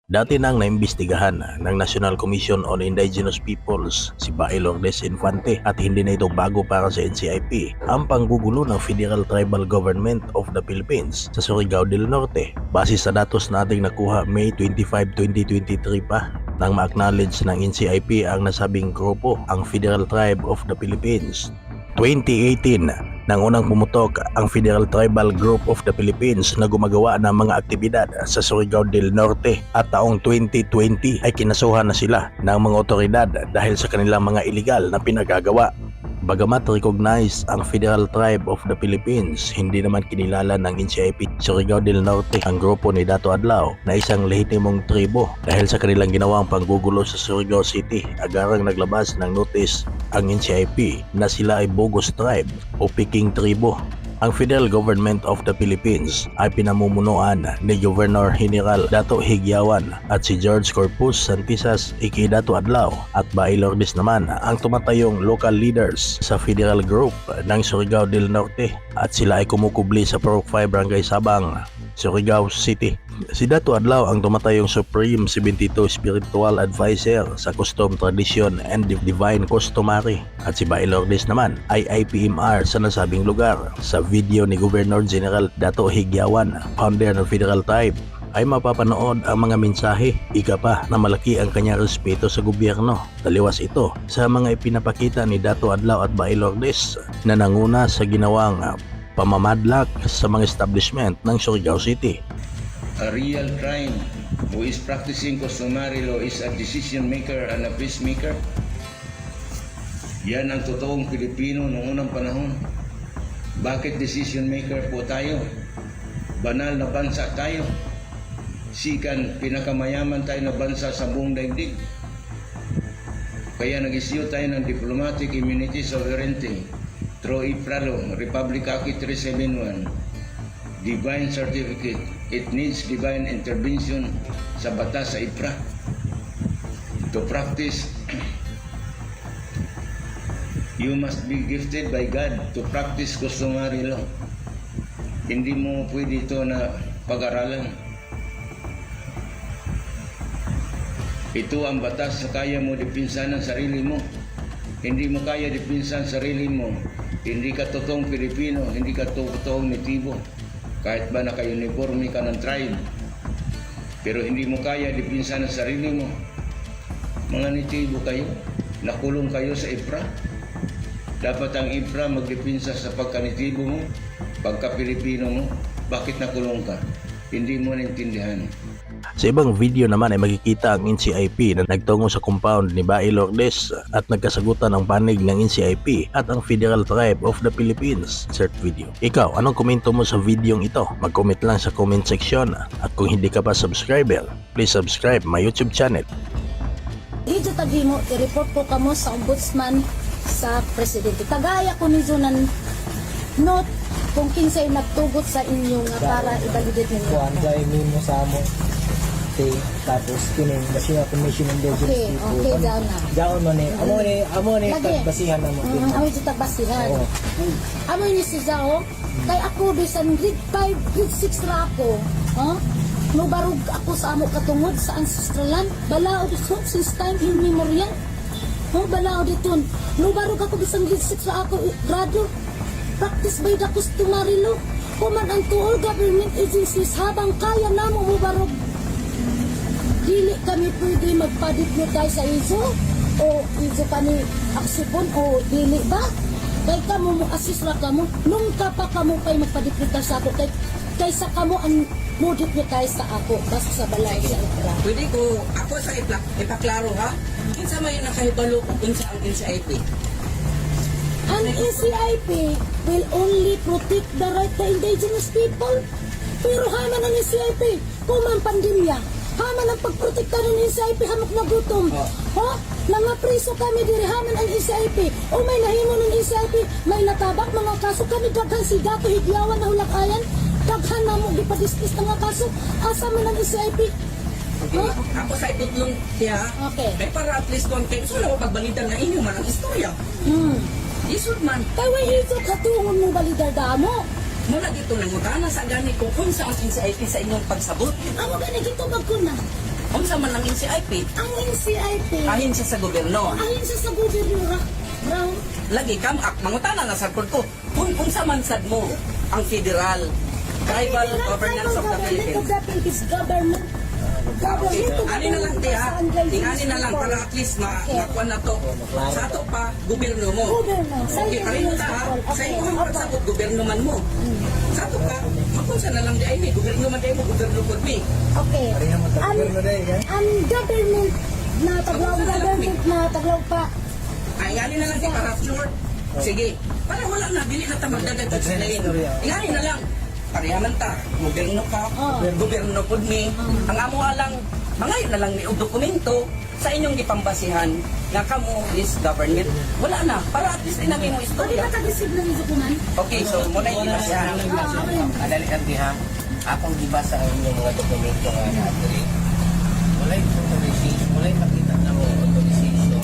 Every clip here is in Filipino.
Dati nang naimbestigahan ng National Commission on Indigenous Peoples si Bae Lourdes Infante at hindi na ito bago para sa NCIP ang panggugulo ng Federal Tribal Government of the Philippines sa Surigao del Norte. Base sa datos nating nakuha May 25, 2023 pa nang ma-acknowledge ng NCIP ang nasabing grupo ang Federal Tribe of the Philippines. 2018 nang unang pumutok ang Federal Tribal Group of the Philippines na gumagawa ng mga aktibidad sa Surigao del Norte at taong 2020 ay kinasuhan na sila ng mga otoridad dahil sa kanilang mga iligal na pinagagawa. Bagamat recognized ang Federal Tribe of the Philippines, hindi naman kinilala ng NCIP Surigao del Norte ang grupo ni Dato Adlaw na isang lehitimong tribo dahil sa kanilang ginawang panggugulo sa Surigao City. Agarang naglabas ng notice ang NCIP na sila ay bogus tribe o Peking tribo. Ang Federal Government of the Philippines ay pinamumunuan ni Governor General Dato Higyawan at si George Corpus Santisas iki Dato Adlaw at Bae Lourdes naman ang tumatayong local leaders sa Federal Group ng Surigao del Norte at sila ay kumukubli sa Purok 5 Barangay Sabang, Surigao City. Si Dato Adlaw ang tumatayong Supreme 72 Spiritual Advisor sa Custom, Tradition and Divine Customary at si Bae Lourdes naman ay IPMR sa nasabing lugar. Sa video ni Governor General Dato Higyawan, founder ng Federal Tribe, ay mapapanood ang mga mensahe. Ika pa na malaki ang kanyang respeto sa gobyerno. Taliwas ito sa mga ipinapakita ni Dato Adlaw at Bae Lourdes na nanguna sa ginawang pamamadlak sa mga establishment ng Surigao City. A real crime who is practicing customary law is a decision maker and a peacemaker. Yan ang totoong Pilipino noong unang panahon. Bakit decision maker po tayo? Banal na bansa tayo. Sikan pinakamayaman tayo na bansa sa buong daigdig. Kaya nag-issue tayo ng Diplomatic Immunity Sovereignty through IPRALO, Republic Act 371. Divine certificate. It needs divine intervention sa batas sa IPRA to practice. You must be gifted by God to practice customary law. Hindi mo pwede ito na pag-aralan. Ito ang batas na kaya mo dipinsan ang sarili mo. Hindi mo kaya dipinsan ang sarili mo. Hindi ka totoong Pilipino, hindi ka totoong natibo. Kahit ba naka-uniforme ka ng tribe, pero hindi mo kaya dipinsan ang sarili mo. Mga nitibo kayo, nakulong kayo sa IPRA. Dapat ang IPRA magdipinsa sa pagkanitibo mo, pagka-Pilipino mo. Bakit nakulong ka? Hindi mo naintindihan. Sa ibang video naman ay makikita ang NCIP na nagtungo sa compound ni Bae Lourdes at nagkasagutan ang panig ng NCIP at ang Federal Tribe of the Philippines. Insert video. Ikaw, anong komento mo sa videong ito? Mag-comment lang sa comment section at kung hindi ka pa subscriber, please subscribe my YouTube channel. Dito tagi mo, i-report ko kamo sa ombudsman sa presidente. Kagaya ko ni Zunan note kung kinsay nagtugot sa inyo nga para i-validate ninyo. Kuan gay mo sa amo. Tapos kining National Commission on Indigenous People. Okay, down na. Daon mo ni, amo ni tagbasihan na mo. Amo ito tagbasihan. Amo ni si Zao, kay ako bisan grade 5, grade 6 ra ako. No barug ako sa amo katungod sa ancestralan. Balao dito since time immemorial. Balao dito. No barug ako bisan grade 6 ra ako grado. Practice by the customary law. Kuman ang to all government agencies habang kaya namo mo barog. Dili kami pwede magpa-deputize sa ISO o ISO pa ni aksipon o dili ba? Kaya kamo mo assist ra kamo nung ka pa kamo pa'y magpa-deputize sa ako kaysa kamo ang mo deputize sa ako basta sa balay sa IPRA. Pwede ko ako sa ipaklaro ha? Kinsa may nakahibalo kung kinsa ang NCIP? Ang NCIP will only protect the right to indigenous people. Pero haman ang NCIP kung man pandemya. Haman ang pagprotekta ng NCIP, hamak na gutom. Mga priso kami diri, haman ang NCIP. O may nahimo ng NCIP, may natabak mga kaso kami daghan si Dato Higyawan na hulakayan. Daghan na mo gipadistis na mga kaso. Asa man ang NCIP? Okay. Ako sa itutlong siya. Okay. Kaya para at least context, wala ko pagbalitan na inyo man ang istorya. Isod man. Kaya ito katungon mo balidar damo. Mula dito nangutana sa gani ko kung saan NCIP sa inyong pagsabot. Amo gani gito magkuna. unsa man ang NCIP? Ang NCIP, Ahin siya sa gobyerno. ayon sa gobyerno, Brown, Lagi kam mangutana na sa court ko. Kung unsa man sad mo ang federal tribal governance of the Philippines. Government. Ani na lang ti ha. Tingani na lang para at least makuha na to. Sa ato pa gobyerno mo. Gobyerno. Okay, pareho ta ha. Sa imo ang pagsabot gobyerno man mo. Sa ato ka, makunsa na lang di ay ni gobyerno man di mo gobyerno pod mi. Okay. Ang government na taglaw pa. Ay ngani na lang ti para sure. Sige. Para wala na dili na ta magdagat sa lain. Ngani na lang. Parehaman ta, gobyerno ka, gobyerno pod mi. Ang amo lang, mangayon na lang ni og dokumento sa inyong gipambasihan nga kamo is government. Wala na, para at least inamin mo Pwede istorya. ba tag-receive ng dokumen? Okay, so muna yung basihan. Adali kan diha, akong gibasa ang inyong mga dokumento nga natin. Walay authorization, walay makita na mo authorization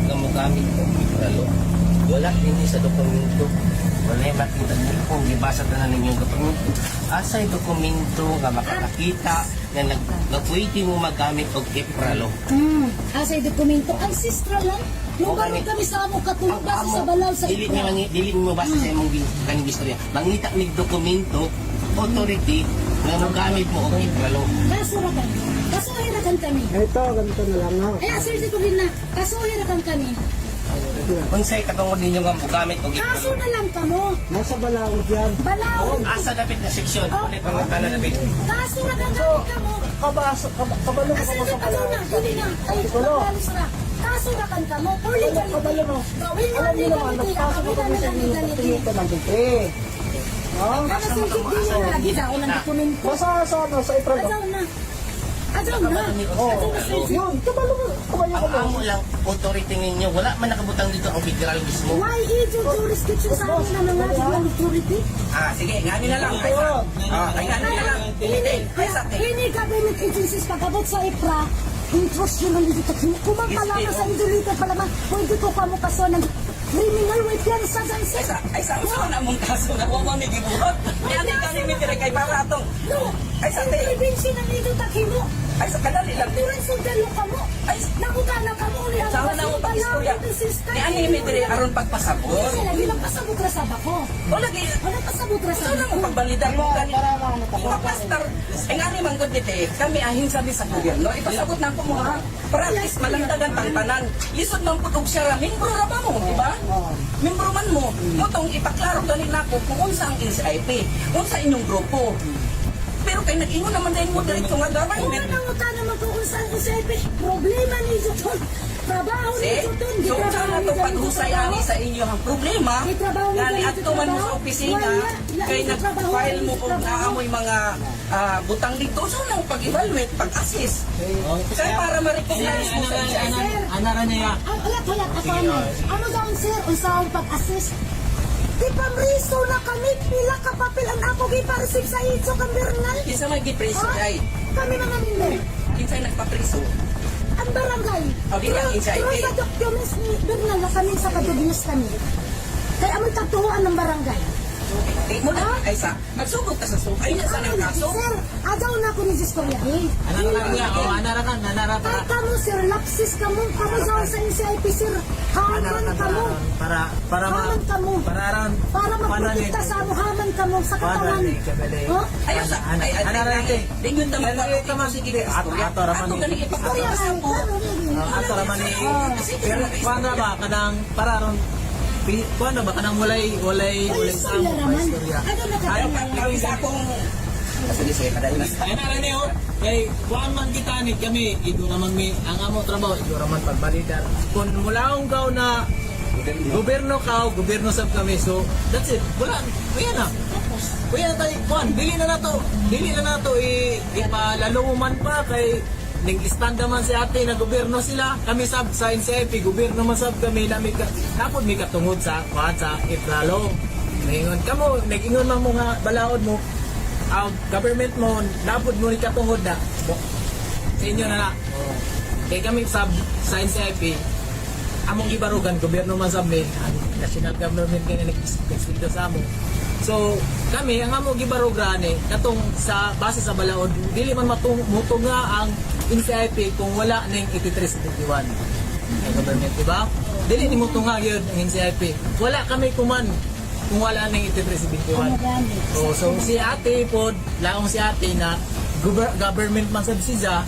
nga mo gamit kong ibralo. Wala din sa dokumento. Walay makita niyo kung gibasa na ninyong dokumento. Asa yung dokumento nga makakakita na pwede mo magamit og ibralo. Asay dokumento, ancestral lang. Nung Okay. bago kami sa amo katulog base sa balaw sa Dili Ikra. dili mo basa sa imong kaning istorya. Mangita mig dokumento authority nga mo gamit mo og ibralo. Kasurakan. Kasuhirakan kami. Ito, ganito na lang na. Ay, sir, dito rin na. Kasuhirakan kami. Unsay katungod ninyo nga mo gamit og Kaso ibralo? na lang kamo. Nasa balaod yan. Balaw. Asa dapat na seksyon? Ulit pangutana na bit. Kasurakan kami kamo. Kabalo ko Asal sa di pa na, dili na. Ay, pagkalis na. Kasurakan kamo. For legality. Kabalo mo. Gawin mo Alam niyo naman, legality. nagpasa ko kami sa inyo ng tingito ng pipi. Ano sa dili na. Gisa ko ng dokumento. Basta sa ano, sa April. Ajaw na. Ajaw na. Ajaw na, sir. Yun, kabalo mo. Kabalo Ang ko. amo lang authority ninyo, wala man nakabutang dito ang federal mismo. Why is your jurisdiction sa amin na mga legal authority? Sige, ngani na lang. Ay ngani na lang. Ay sa te. Any government agencies pagkabot sa IPRA, interest yun ang dito. Kung man pala sa indulito pala man, pwede ko pa mo kaso ng criminal with yan sa zansi. Ay sa usaw na mong kaso na mo may gibuhat. Yan ang kami mitire kay para atong. No, Ay, sa te. intervention ng dito takimo. Ay sa kadali lang. Turan sundalo ka mo. Ay, Nakutana ka mo ulit. sa na mo pag-istorya. Ni ani mitire aron pagpasabot. Kasi lagi lang pasabot ra sa bako. O lagi Wala pasabot ra sa Ano bako. mo pagbalidar mo kanina? Ipapastar. Ang ani man gud dite, kami ahin sabi sa gobyerno, ipasabot na ko mo ha. Para at least malandagan tangtanan. Lisod man pud og siya, membro ra ba mo, di ba? Membro man mo. Motong ipaklaro ganin nako kung unsa ang NCIP, unsa inyong grupo. Pero kay nag-ingon naman din mo diretso nga government. Kung nangutana mo kung saan isipin, problema ni Jotun. Trabaho ni See? Jotun. So, sana ito paghusay ani sa inyo ang problema nga niadto man mo sa opisina kay nag-file mo kung naamoy mga butang dito. So, nang pag-evaluate, pag-assist. Kaya para ma-recognize mo sa NCIP. Ang alat-alat ako anay. Ano daw sir, unsahong pag-assist? Di pa mriso na kami, pila ka papel ang ako gipareceive sa itso kang Bernal. Kinsa may gipreso ay Kami mga member. kinsay nagpapreso. Ang barangay. Oh, di ang NCIP. Pero sa documents ni Bernal na kami sa kadugnos kami. Kaya amoy tagtuhuan ng barangay. Di mo na, ay sa, magsugod ka sa sukay niya sa ng kaso. Sir, agaw na ako ni Jistoria. Kaya kamo sir, lapsis kamo. Kamo sa NCIP sir. Haman kamo. Haman kamo. Para magprotekta sa amo, haman kamo sa katawan. Oh? Ayaw sa, ay, di yun naman pa, sige ka istorya. Ato galing Istorya ipapakita sa ay, po. ano rin. Pero paano ba kanang pararon paano ba kanang walay Istorya naman. Ano Ayaw pa, nakakaya? gawin sa akong... Sige, sige, kadali na. ay na rin kay kuan man kita ni kami ido naman mi ang amo trabaho ido naman pagbalidar kun mulaong gaw na gobyerno ka gobyerno sab kami so that's it wala kuya na tayo kuan dili na nato ipalaluman pa kay ning istanda man si ate na gobyerno sila kami sab sa NCIP gobyerno man sab kami napod mi katungod sa kuan sa itralo ningon kamo nag-ingon man mo nga balaod mo ang government mo napod mo ni katungod na sa inyo na kaya kami sa NCIP among ibarugan gobyerno man sab ang national government kaya nag-explido sa amo So kami ang amo gibarograne katong sa base sa balaod dili man mutunga ang NCIP kung wala ning 8371 ang government, di ba? Dili ni mutunga gyud ang NCIP. Wala kami kuman kung wala ning 8371. So si ate pod, laong si ate na government man sad siya.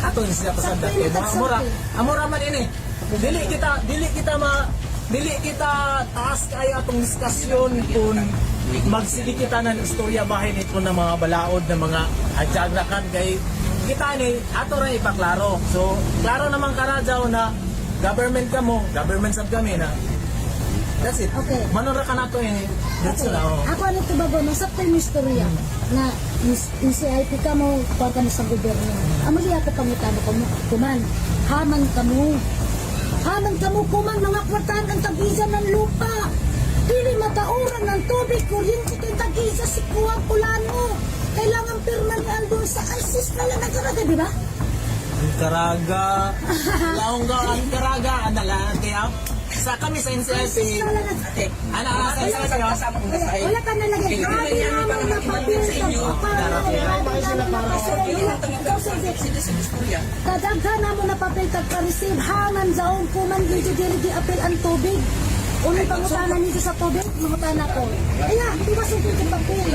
Ato ni siya pasada kay amora man ini. Dili kita taas kaya atong diskusyon kung magsige kita ng istorya bahin ito ng mga balaod ng mga adyagrakan kay kita ni ato ra ipaklaro. So klaro naman karadyaw na government kamo, government sab kami na. That's it. Okay. Manora ka nato eh. That's Okay. all. Ako ano ito bago, nasa tayo istorya na yung CIP ka mo, kuha ka mo sa gobyerno. Amali ako pangitano ko mo, kuman, haman ka mo. Haman ka mo, kuman, mga kwartahan ang tagisan ng lupa. Pili matauran ng tubig, kuryente kayong tagisa si Kuwang Pulano. Kailangan pirma ni Aldo sa ISIS na lang nagkaraga, di ba? Ang karaga. Laong ga ang karaga analan kaya sa kami sa NCIP. Ana sa NCIP. Wala ka nalagay. Haman mo na papel sa kadaghan na mo na papel tagpa-receive haman zaon kuman dito dili apel ang tubig. Unang pangutanan nito sa tubig, mangutana ko. Kaya, di ba sungkit yung papel?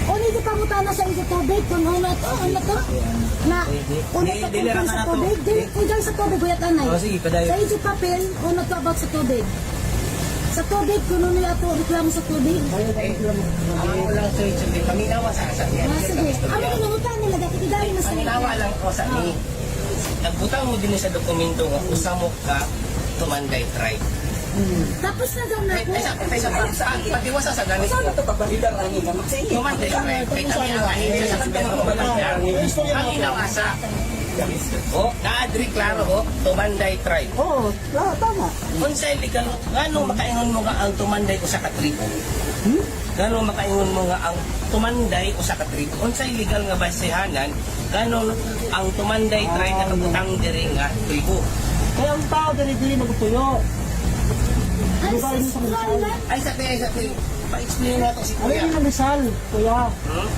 Unang di pangutana sa ito tubig, kung ano to, na unang pangutana sa tubig, dili sa tubig, guyat anay. Sa ito papel, unang to about sa tubig. Sa tubig, kung ano nila ito, reklamo sa tubig. Ako lang sige, paminawa sa asa niya. Sige, ano yung nangutan nila, dati kidali na sa Paminawa lang ko sa ni. Nagbutang mo din sa dokumento nga usamok ka tumanday tribe. Tapos na daw na ako. Ay sa patiwasa sa ganit. Saan ito pagbalidar ang nga magsingi? Tumanday tribe. Kay kami ang ahensya sa gobyerno. Ang inawasa. O, naadri klaro o, tumanday tribe. Oo, tama. Kung sa illegal, gano'ng makaingon mo nga ang tumanday o sa katribo? Gano'ng makaingon mo nga ang tumanday o sa katribo? Kung sa illegal nga basehanan, gano'ng ang tumanday tribe na kabutang diri nga tribo? Kaya ang tao dili magtuyo. Ancestral land. Ay sa te, pa-explain na to si Ano Kuya. yung Rizal, kuya? Hmm?